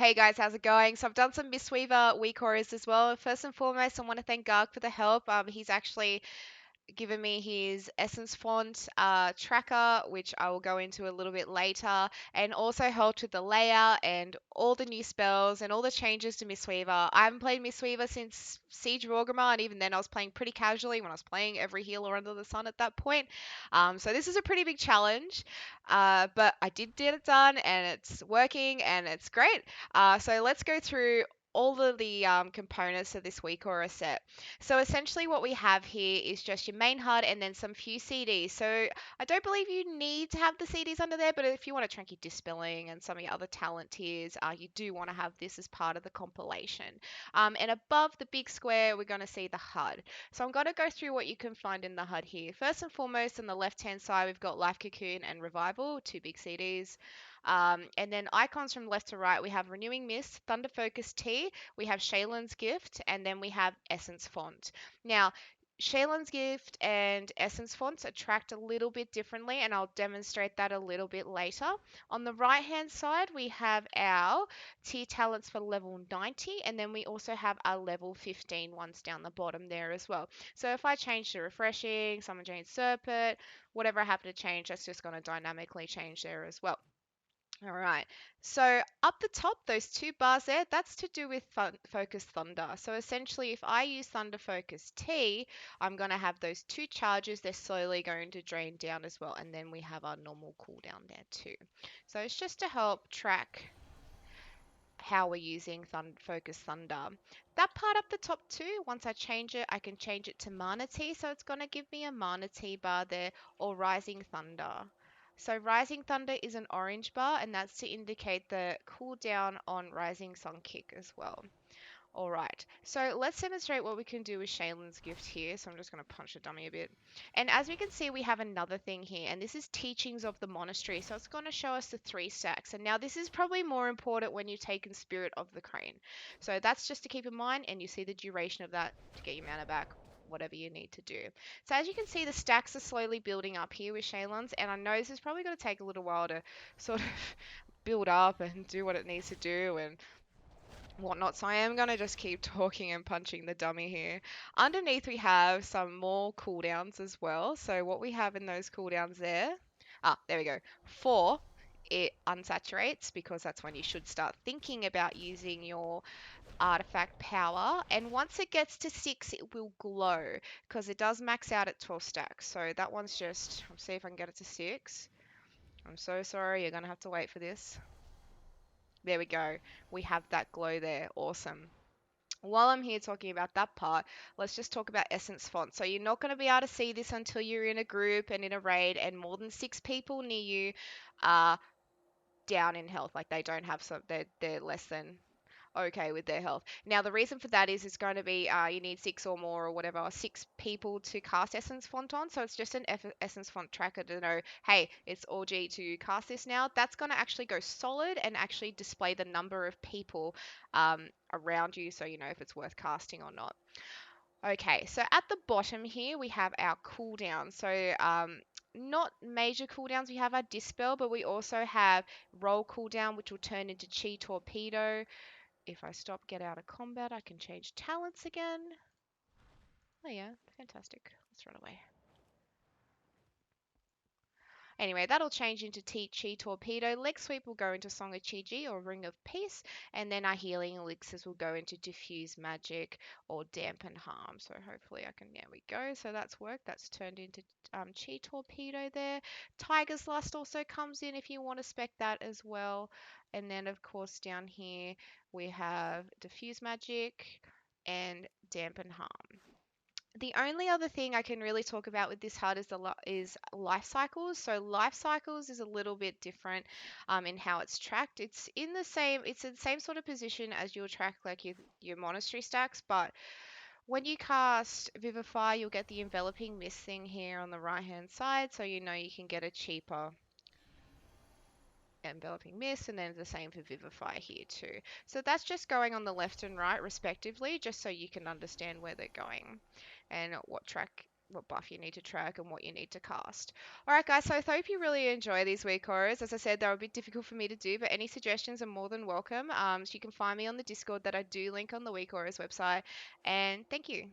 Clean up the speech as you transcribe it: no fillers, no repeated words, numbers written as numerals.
Hey guys, how's it going? So I've done some Mistweaver WeakAuras as well. First and foremost, I want to thank Garg for the help. He's actually given me his essence font tracker, which I will go into a little bit later, and also helped with the layout and all the new spells and all the changes to Mistweaver. I haven't played Mistweaver since Siege of Orgrimmar, and even then I was playing pretty casually when I was playing every healer under the sun at that point. So this is a pretty big challenge, but I did get it done, and it's working, and it's great. So let's go through all of the components of this week or a set. So essentially what we have here is just your main HUD and then some few CDs. So I don't believe you need to have the CDs under there, but if you want to track your dispelling and some of your other talent tiers, you do want to have this as part of the compilation. And above the big square, we're going to see the HUD. So I'm going to go through what you can find in the HUD here. First and foremost, on the left-hand side, we've got Life Cocoon and Revival, two big CDs. And then icons from left to right, we have Renewing Mist, Thunder Focus Tea, we have Shaylin's Gift, and then we have Essence Font. Now, Shaylin's Gift and Essence fonts attract a little bit differently, and I'll demonstrate that a little bit later. On the right hand side, we have our tier talents for level 90, and then we also have our level 15 ones down the bottom there as well. So if I change to Refreshing, Summon Jade Serpent, whatever I happen to change, that's just going to dynamically change there as well. All right. So up the top, those two bars there, that's to do with Focus Thunder. So essentially, if I use Thunder Focus T, I'm going to have those two charges. They're slowly going to drain down as well. And then we have our normal cooldown there too. So it's just to help track how we're using Focus Thunder. That part up the top too, once I change it, I can change it to Mana Tea. So it's going to give me a Mana Tea bar there or Rising Thunder. So Rising Thunder is an orange bar, and that's to indicate the cooldown on Rising Sun Kick as well. All right, so let's demonstrate what we can do with Shaylin's Gift here. So I'm just going to punch the dummy a bit. And as we can see, we have another thing here, and this is Teachings of the Monastery. So it's going to show us the 3 stacks. And now this is probably more important when you've taken Spirit of the Crane. So that's just to keep in mind, and you see the duration of that to get your mana back, whatever you need to do. So as you can see, the stacks are slowly building up here with Shaylin's, and I know this is probably going to take a little while to sort of build up and do what it needs to do and whatnot. So I am going to just keep talking and punching the dummy here. Underneath we have some more cooldowns as well. So what we have in those cooldowns there, there we go. 4, it unsaturates because that's when you should start thinking about using your artifact power. And once it gets to 6, it will glow because it does max out at 12 stacks. So that one's just, I'll see if I can get it to 6. I'm so sorry, you're going to have to wait for this. There we go. We have that glow there. Awesome. While I'm here talking about that part, let's just talk about essence font. So you're not going to be able to see this until you're in a group and in a raid and more than 6 people near you are down in health. Like they don't have some, they're less than okay with their health. Now, the reason for that is it's going to be you need 6 or more or whatever, 6 people to cast Essence Font on. So it's just an Essence Font tracker to know, hey, it's OG to cast this now. That's going to actually go solid and actually display the number of people around you so you know if it's worth casting or not. Okay, so at the bottom here we have our cooldown. So not major cooldowns, we have our Dispel, but we also have Roll cooldown, which will turn into Chi Torpedo. If I stop, get out of combat, I can change talents again. Oh yeah, fantastic. Let's run away. Anyway, that'll change into Chi Torpedo. Leg Sweep will go into Song of Chi-Ji or Ring of Peace. And then our Healing Elixirs will go into Diffuse Magic or Dampen Harm. So hopefully I can, there we go. So that's worked. That's turned into Chi Torpedo there. Tiger's Lust also comes in if you want to spec that as well. And then of course down here we have Diffuse Magic and Dampen Harm. The only other thing I can really talk about with this HUD is life cycles. So life cycles is a little bit different in how it's tracked. It's in the same sort of position as you'll track like your monastery stacks, but when you cast Vivify, you'll get the enveloping mist thing here on the right hand side, so you know you can get a cheaper enveloping mist, and then the same for Vivify here too. So that's just going on the left and right respectively, just so you can understand where they're going and what track what buff you need to track and what you need to cast. All right, guys. So I hope you really enjoy these week auras. As I said, they're a bit difficult for me to do, but any suggestions are more than welcome. So you can find me on the Discord that I do link on the week auras website. And thank you.